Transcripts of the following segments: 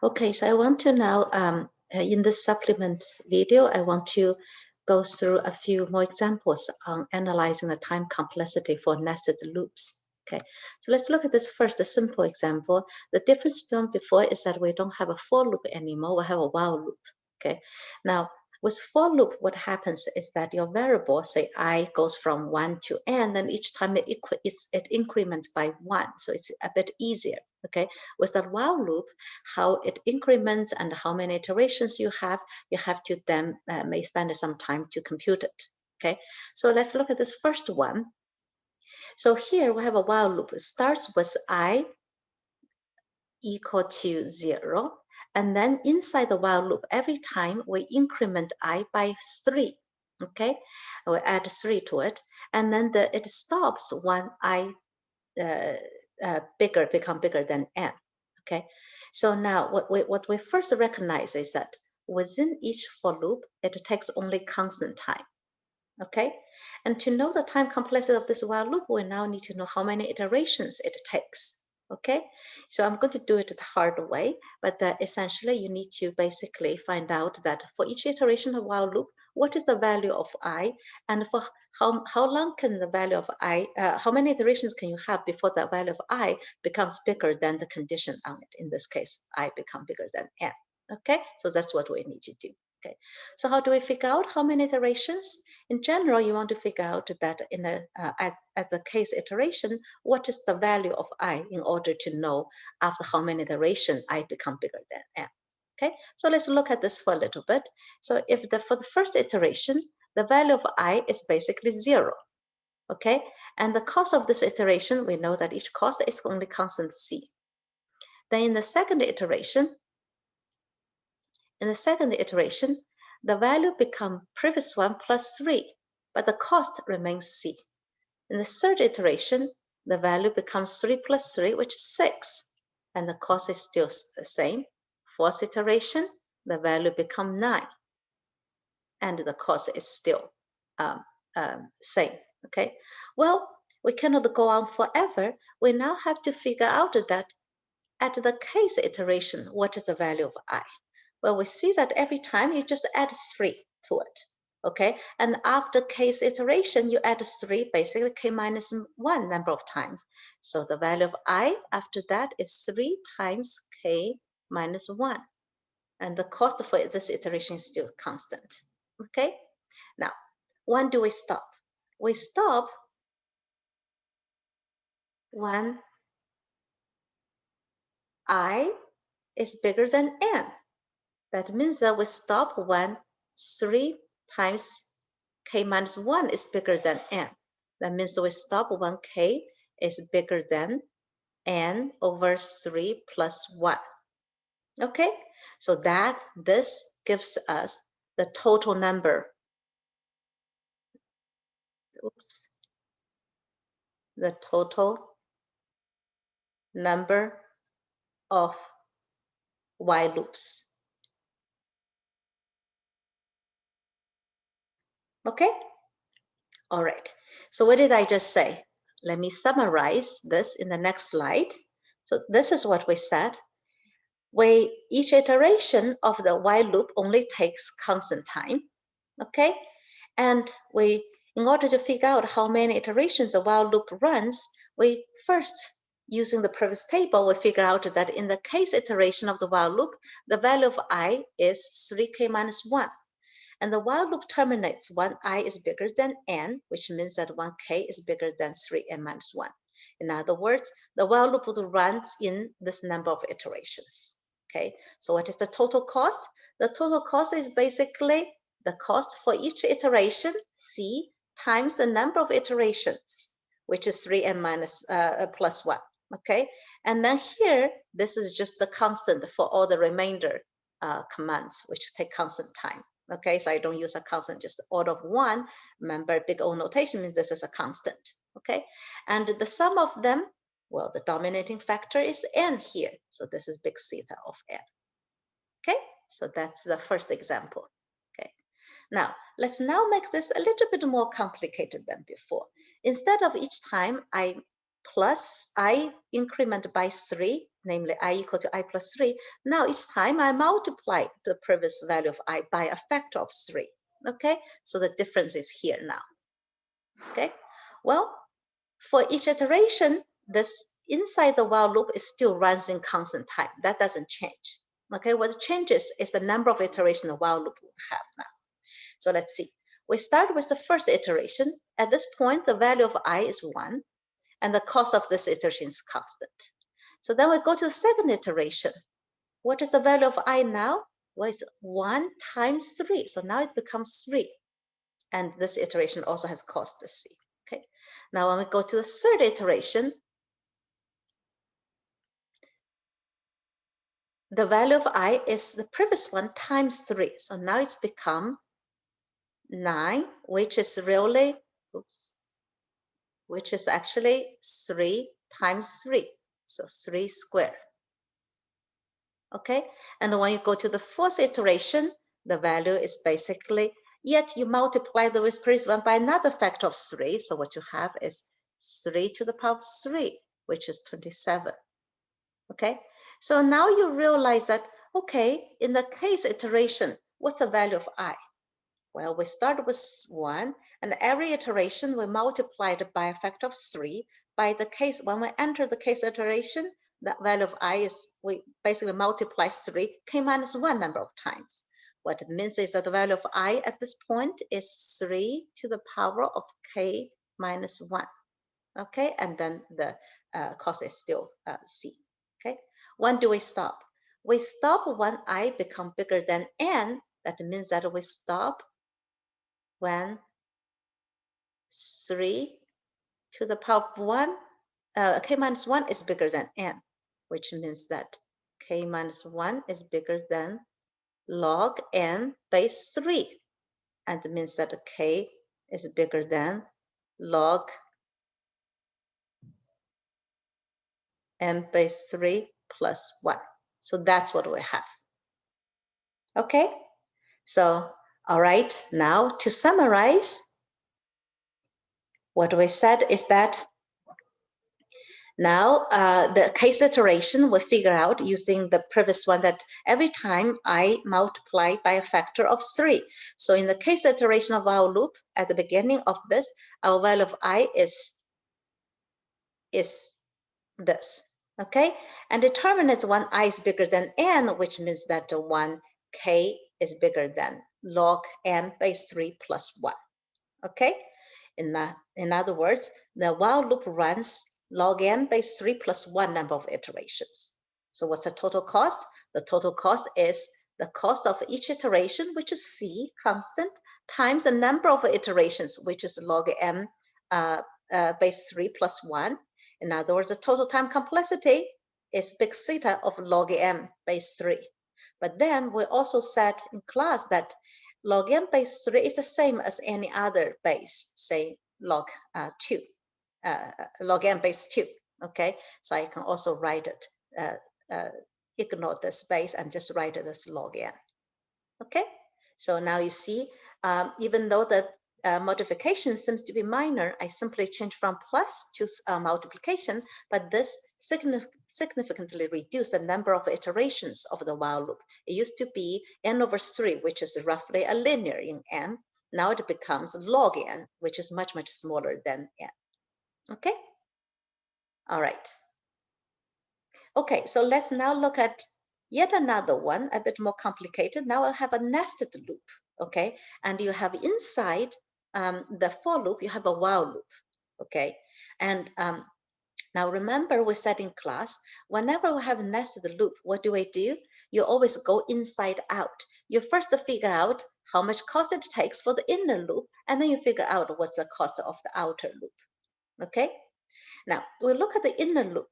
Okay, so I want to now, in this supplement video, I want to go through a few more examples on analyzing the time complexity for nested loops. Okay, so let's look at this first, the simple example. The difference from before is that we don't have a for loop anymore, we have a while loop. Okay, now with for loop, what happens is that your variable, say I, goes from 1 to n, and each time it increments by 1, so it's a bit easier. Okay, with that while loop, how it increments and how many iterations you have to then may spend some time to compute it. Okay, so let's look at this first one. So here we have a while loop. It starts with I equal to 0. And then inside the while loop, every time we increment I by 3. Okay, we add 3 to it. And then it stops when I become bigger than n. Okay, so now what we first recognize is that within each for loop, it takes only constant time. Okay, and to know the time complexity of this while loop, we now need to know how many iterations it takes. Okay, so I'm going to do it the hard way, but essentially you need to basically find out that for each iteration of while loop, what is the value of I, and for how long can the value of I, how many iterations can you have before the value of I becomes bigger than the condition on it? In this case, I become bigger than n. Okay, so that's what we need to do. Okay, so how do we figure out how many iterations? In general, you want to figure out that in at the case iteration, what is the value of I in order to know after how many iterations I become bigger than n. Okay, so let's look at this for a little bit. So if for the first iteration, the value of I is basically 0. Okay, and the cost of this iteration, we know that each cost is only constant c. Then in the second iteration, the value becomes previous one plus 3, but the cost remains c. In the third iteration, the value becomes 3 plus 3, which is 6, and the cost is still the same. Fourth iteration, the value becomes 9, and the cost is still same. Okay, well, we cannot go on forever. We now have to figure out that at the case iteration, what is the value of I? Well, we see that every time you just add 3 to it. Okay, and after case iteration, you add 3, basically k minus 1 number of times. So the value of I after that is 3 times k minus 1. And the cost for this iteration is still constant. Okay, now when do we stop? We stop when I is bigger than n. That means that we stop when 3 times k minus 1 is bigger than n. That means we stop when k is bigger than n over 3 plus 1. Okay, so this gives us the total number. Oops. The total number of while loops. Okay, all right. So what did I just say? Let me summarize this in the next slide. So this is what we said. Each iteration of the while loop only takes constant time, okay? And in order to figure out how many iterations the while loop runs, we first, using the previous table, we figure out that in the case iteration of the while loop, the value of I is 3k minus 1. And the while loop terminates when I is bigger than n, which means that 1k is bigger than 3n minus 1. In other words, the while loop runs in this number of iterations. Okay, so what is the total cost? The total cost is basically the cost for each iteration, c, times the number of iterations, which is 3n minus plus 1. Okay, and then here, this is just the constant for all the remainder commands, which take constant time. Okay, so I don't use a constant, just order of 1. Remember, big O notation means this is a constant. Okay, and the sum of them, well, the dominating factor is n here. So this is big theta of n. Okay, so that's the first example. Okay, now let's now make this a little bit more complicated than before. Instead of each time I plus I increment by 3, namely I equal to I plus 3. Now each time I multiply the previous value of I by a factor of 3. Okay, so the difference is here now. Okay, well, for each iteration, this inside the while loop is still runs in constant time. That doesn't change. Okay, what changes is the number of iterations the while loop will have now. So let's see. We start with the first iteration. At this point, the value of I is 1, and the cost of this iteration is constant. So then we go to the second iteration. What is the value of I now? Well, it's 1 times 3. So now it becomes 3. And this iteration also has cost C. Okay. Now when we go to the third iteration, the value of I is the previous one times 3. So now it's become 9, which is really, which is actually 3 times 3. So 3 squared. Okay, and when you go to the fourth iteration, the value is basically, yet you multiply the with previous one by another factor of 3. So what you have is 3 to the power of 3, which is 27. Okay, so now you realize that, okay, in the case iteration, what's the value of I? Well, we start with 1, and every iteration we multiplied by a factor of 3. By the case, when we enter the case iteration, the value of I is, we basically multiply 3, k minus 1 number of times. What it means is that the value of I at this point is 3 to the power of k minus 1. Okay, and then the cost is still C. Okay, when do we stop? We stop when I become bigger than n. That means that we stop when 3 to the power of 1, k minus 1 is bigger than n, which means that k minus 1 is bigger than log n base 3, and it means that k is bigger than log n base 3 plus 1. So that's what we have. Okay, so all right, now to summarize, what we said is that now the case iteration we figure out using the previous one, that every time I multiply by a factor of 3. So in the case iteration of our loop, at the beginning of this, our value of I is this. Okay, and determinants when I is bigger than n, which means that one k is bigger than log n base 3 plus 1. Okay, in other words, the while loop runs log n base 3 plus 1 number of iterations. So what's the total cost? The total cost is the cost of each iteration, which is C, constant, times the number of iterations, which is log n base 3 plus 1. In other words, the total time complexity is big theta of log n base 3. But then we also said in class that log n base 3 is the same as any other base, say log 2, log n base 2. Okay, so I can also write it, ignore this base and just write it as log n. Okay, so now you see, even though the modification seems to be minor, I simply change from plus to multiplication, but this significantly reduced the number of iterations of the while loop. It used to be n over 3, which is roughly a linear in n. Now it becomes log n, which is much, much smaller than n. Okay? All right. Okay, so let's now look at yet another one, a bit more complicated. Now I have a nested loop, okay? And you have inside the for loop, you have a while loop, okay? And now remember we said in class, whenever we have a nested loop, what do? You always go inside out. You first figure out how much cost it takes for the inner loop, and then you figure out what's the cost of the outer loop, okay? Now we look at the inner loop.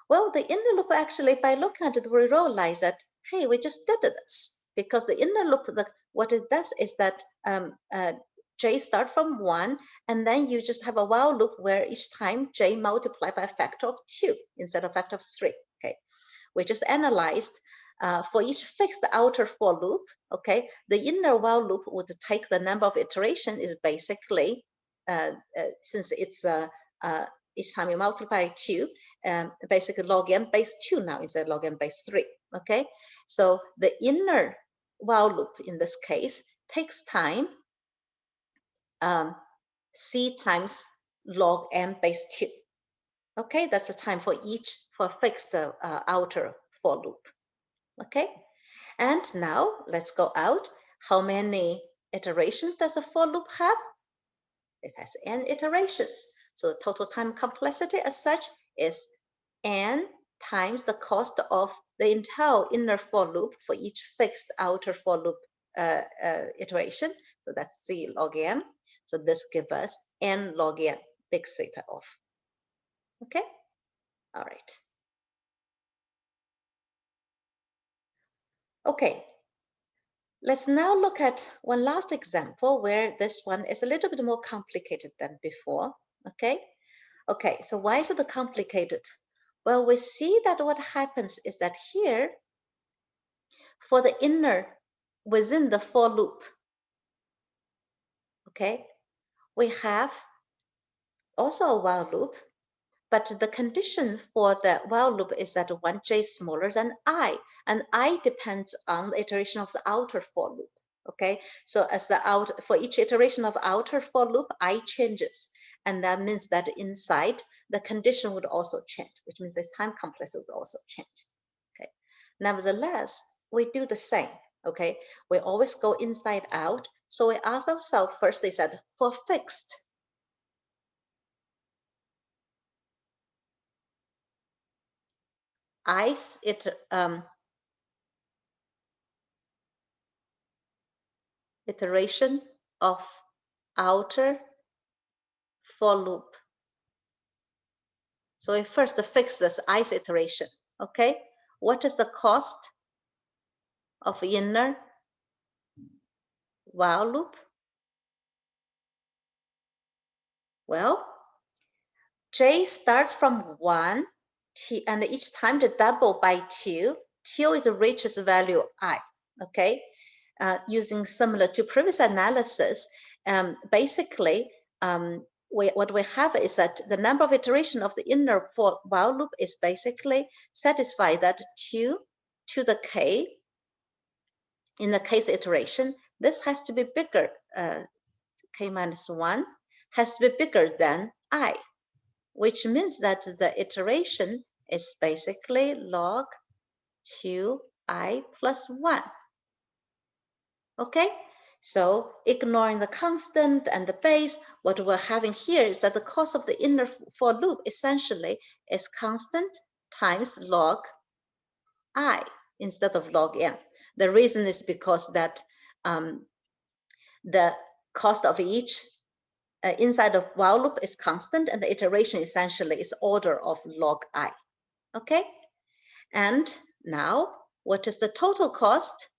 Well, the inner loop actually, by looking at it, we realize that, hey, we just did this, because the inner loop, what it does is that j start from 1, and then you just have a while loop where each time j multiply by a factor of 2 instead of a factor of 3. Okay, we just analyzed for each fixed outer for loop. Okay, the inner while loop would take the number of iteration is basically since it's each time you multiply 2, basically log n base 2 now instead of log n base 3, okay? So the inner while loop in this case takes time c times log n base 2, okay? That's the time for each, for fixed outer for loop, okay? And now let's go out. How many iterations does a for loop have? It has n iterations. So the total time complexity as such is n times the cost of the entire inner for loop for each fixed outer for loop iteration. So that's c log n. So this gives us n log n big theta of. Okay? All right. Okay. Let's now look at one last example where this one is a little bit more complicated than before. Okay? Okay, so why is it complicated? Well, we see that what happens is that here, for the inner, within the for loop, okay, we have also a while loop, but the condition for the while loop is that 1j is smaller than I, and I depends on the iteration of the outer for loop, okay? So as the for each iteration of outer for loop, I changes, and that means that inside, the condition would also change, which means the time complexity would also change, okay? Nevertheless, we do the same, okay? We always go inside out, so we ask ourselves first, they said, for fixed, iteration of outer for loop. So we first fix this ith iteration, okay? What is the cost of inner while loop? Well, j starts from 1, and each time to double by 2 till it reaches value I, okay? Using similar to previous analysis, basically, what we have is that the number of iteration of the inner for while loop is basically satisfy that 2 to the k in the case iteration. This has to be bigger, k minus 1 has to be bigger than I, which means that the iteration is basically log 2I plus 1. Okay, so ignoring the constant and the base, what we're having here is that the cost of the inner for loop essentially is constant times log I instead of log n. The reason is because that the cost of each inside of while loop is constant, and the iteration essentially is order of log I. Okay, and now what is the total cost?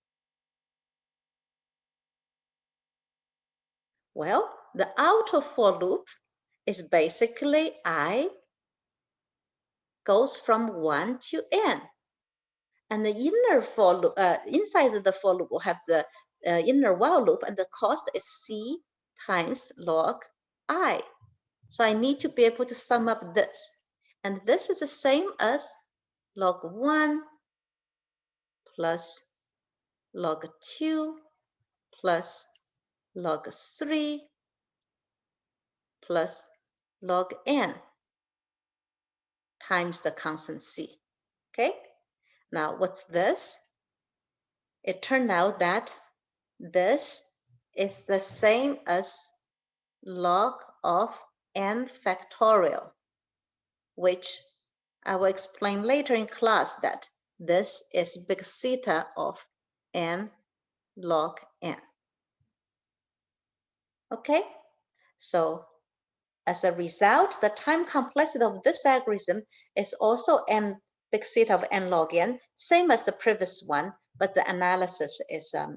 Well, the outer for loop is basically I goes from 1 to n. And the inner for loop, inside of the for loop will have the inner while loop, and the cost is c times log I. So I need to be able to sum up this. And this is the same as log 1 plus log 2 plus log 3 plus log n times the constant c, okay? Now, what's this? It turned out that this is the same as log of n factorial, which I will explain later in class that this is big theta of n log n. Okay, so as a result, the time complexity of this algorithm is also n big theta of n log n, same as the previous one, but the analysis is a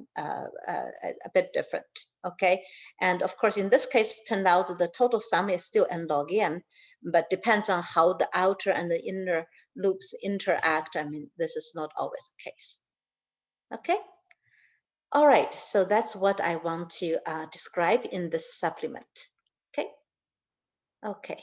bit different, okay? And of course, in this case, it turned out that the total sum is still n log n, but depends on how the outer and the inner loops interact. I mean, this is not always the case, okay? All right, so that's what I want to describe in this supplement, okay? Okay.